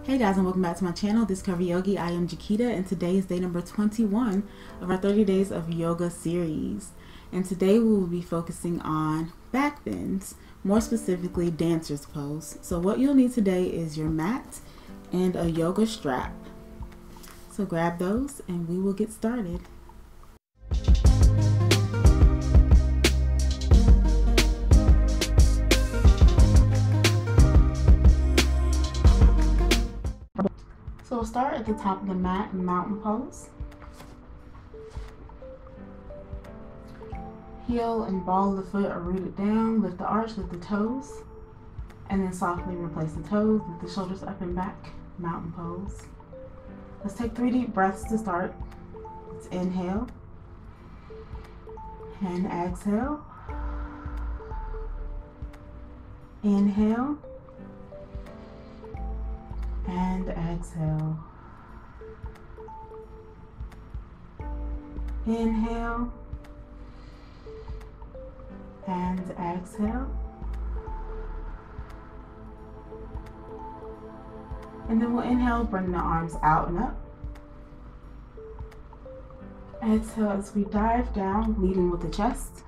Hey guys, and welcome back to my channel, This Curvi Yogi. I am Jakita, and today is day number 21 of our 30 days of yoga series. And today we will be focusing on backbends, more specifically dancer's pose. So what you'll need today is your mat and a yoga strap. So grab those and we will get started. So we'll start at the top of the mat in mountain pose. Heel and ball of the foot are rooted down. Lift the arch, lift the toes, and then softly replace the toes. Lift the shoulders up and back, mountain pose. Let's take 3 deep breaths to start. Let's inhale and exhale. Inhale and exhale. Inhale and exhale. And then we'll inhale, bring the arms out and up. Exhale as we dive down, leading with the chest,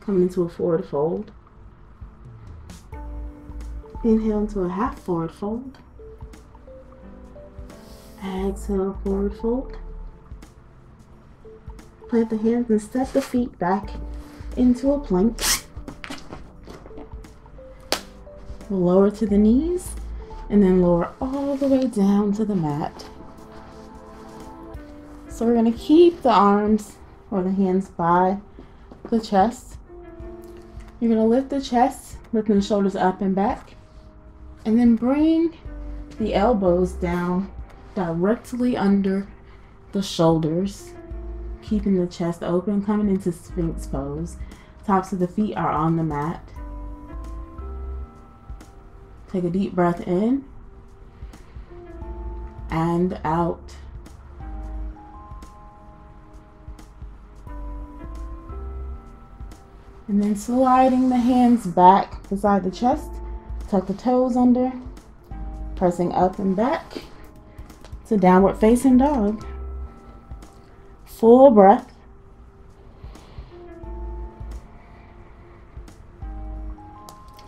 coming into a forward fold. Inhale into a half forward fold. Exhale, forward fold. Plant the hands and step the feet back into a plank. We'll lower to the knees and then lower all the way down to the mat. So we're going to keep the arms or the hands by the chest. You're going to lift the chest, lifting the shoulders up and back, and then bring the elbows down directly under the shoulders, keeping the chest open, coming into Sphinx Pose. Tops of the feet are on the mat. Take a deep breath in and out. And then sliding the hands back beside the chest, tuck the toes under, pressing up and back to downward facing dog. Full breath.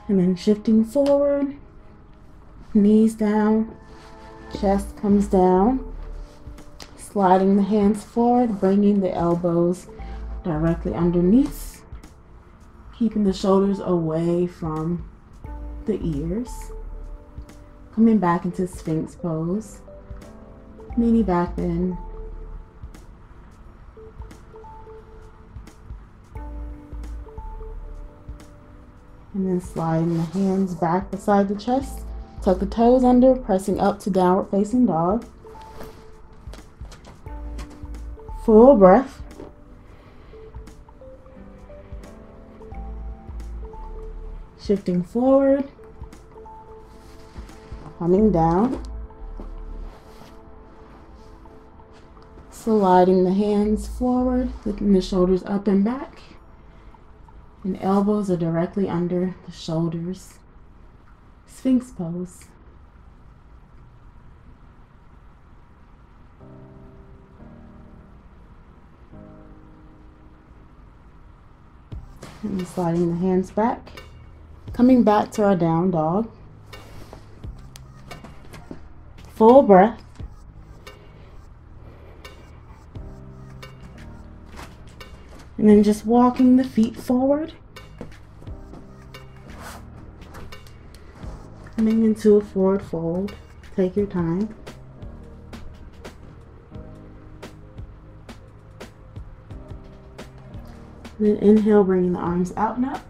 And then shifting forward, knees down, chest comes down, sliding the hands forward, bringing the elbows directly underneath, keeping the shoulders away from the ears. Coming back into Sphinx Pose, mini back bend. And then sliding the hands back beside the chest. Tuck the toes under, pressing up to downward facing dog. Full breath. Shifting forward. Coming down. Sliding the hands forward, lifting the shoulders up and back. And elbows are directly under the shoulders. Sphinx Pose. And sliding the hands back. Coming back to our down dog. Full breath. And then just walking the feet forward. Coming into a forward fold. Take your time. And then inhale, bringing the arms out and up.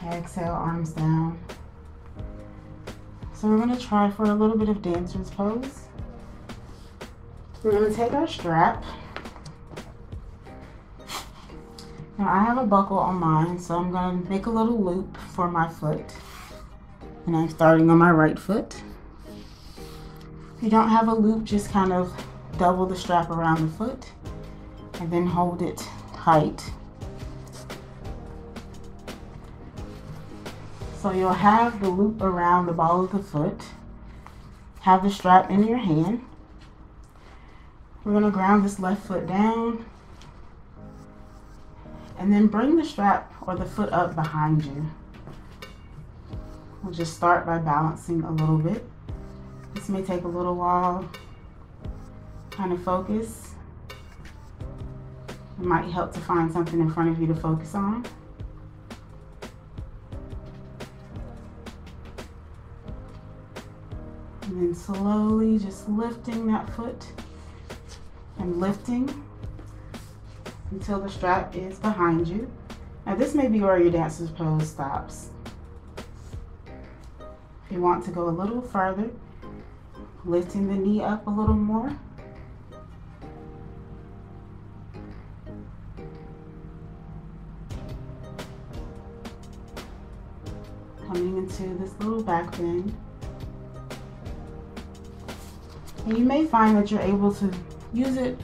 Exhale, arms down. So we're going to try for a little bit of dancer's pose. We're going to take our strap. Now I have a buckle on mine, so I'm going to make a little loop for my foot. And I'm starting on my right foot. If you don't have a loop, just kind of double the strap around the foot and then hold it tight. So you'll have the loop around the ball of the foot, have the strap in your hand. We're going to ground this left foot down and then bring the strap or the foot up behind you. We'll just start by balancing a little bit. This may take a little while. Kind of focus. It might help to find something in front of you to focus on. And then slowly just lifting that foot and lifting until the strap is behind you. Now this may be where your dancer's pose stops. If you want to go a little further, lifting the knee up a little more. Coming into this little back bend. And you may find that you're able to use it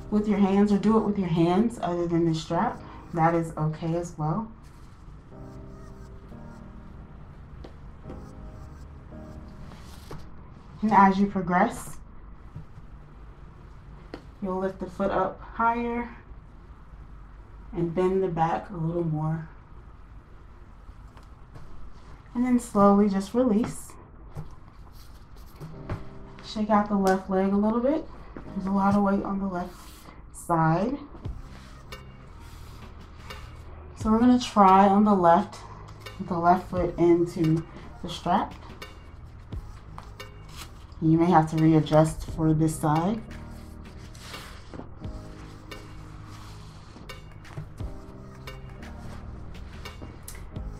with your hands or do it with your hands other than the strap. That is okay as well. And as you progress, you'll lift the foot up higher and bend the back a little more. And then slowly just release. Shake out the left leg a little bit. There's a lot of weight on the left side. So we're going to try on the left, with the left foot into the strap. You may have to readjust for this side.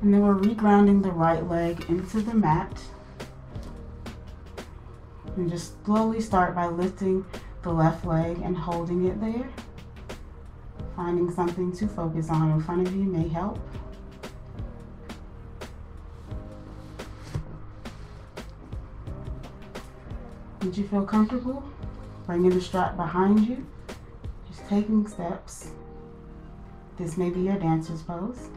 And then we're regrounding the right leg into the mat. And just slowly start by lifting the left leg and holding it there. Finding something to focus on in front of you may help. Did you feel comfortable? Bringing the strap behind you. Just taking steps. This may be your dancer's pose.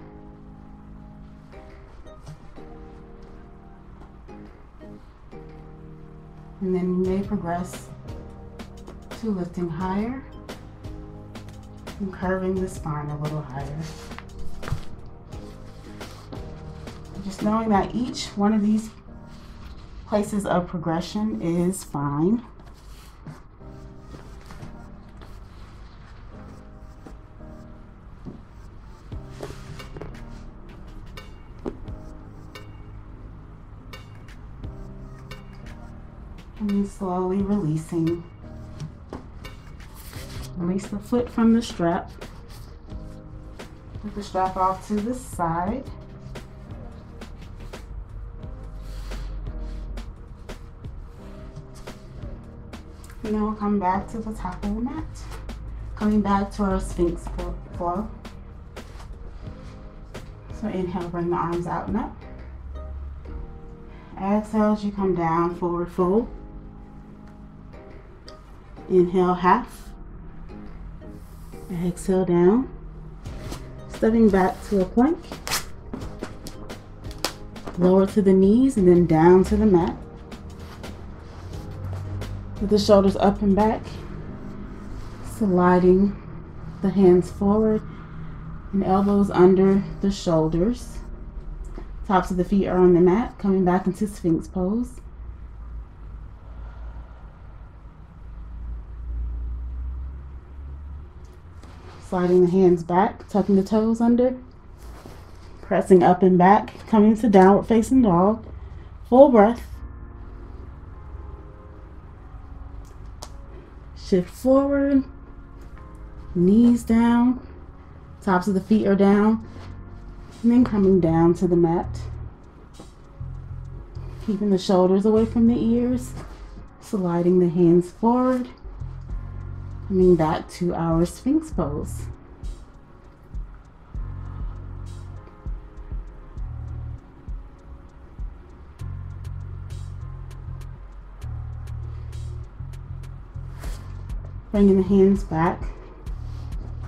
And then you may progress to lifting higher and curving the spine a little higher. Just knowing that each one of these places of progression is fine. And then slowly releasing. Release the foot from the strap. Put the strap off to the side. And then we'll come back to the top of the mat. Coming back to our Sphinx flow. So inhale, bring the arms out and up. Exhale as you come down, forward fold. Inhale, half. Exhale, down. Stepping back to a plank. Lower to the knees and then down to the mat. With the shoulders up and back. Sliding the hands forward and elbows under the shoulders. Tops of the feet are on the mat. Coming back into Sphinx Pose. Sliding the hands back, tucking the toes under, pressing up and back, coming to downward facing dog. Full breath. Shift forward, knees down, tops of the feet are down, and then coming down to the mat. Keeping the shoulders away from the ears, sliding the hands forward. Coming back to our Sphinx Pose. Bringing the hands back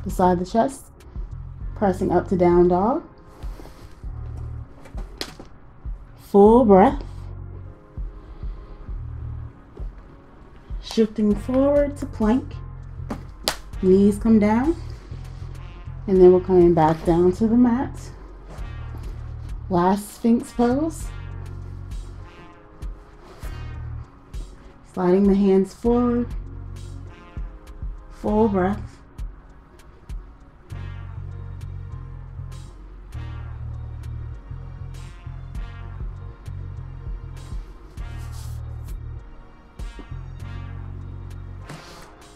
beside the chest, pressing up to down dog. Full breath. Shifting forward to plank. Knees come down. And then we're coming back down to the mat. Last Sphinx pose. Sliding the hands forward. Full breath.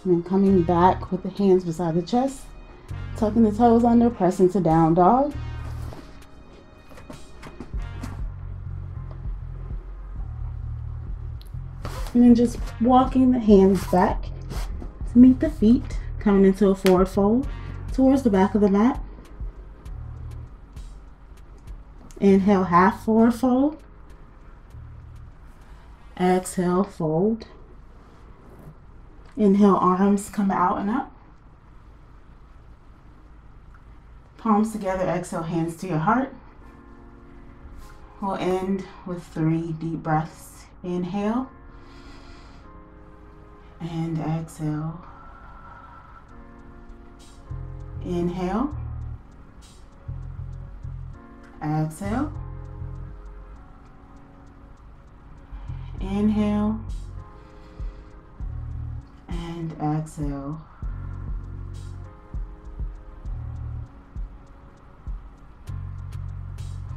And then coming back with the hands beside the chest. Tucking the toes under, pressing to down dog. And then just walking the hands back to meet the feet, coming into a forward fold towards the back of the mat. Inhale, half forward fold. Exhale, fold. Inhale, arms come out and up. Palms together, exhale, hands to your heart. We'll end with 3 deep breaths. Inhale and exhale. Inhale, exhale. Inhale and exhale.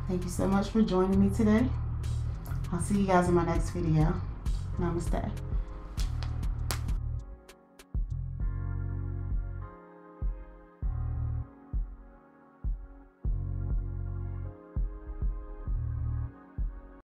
Thank you so much for joining me today. I'll see you guys in my next video. Namaste.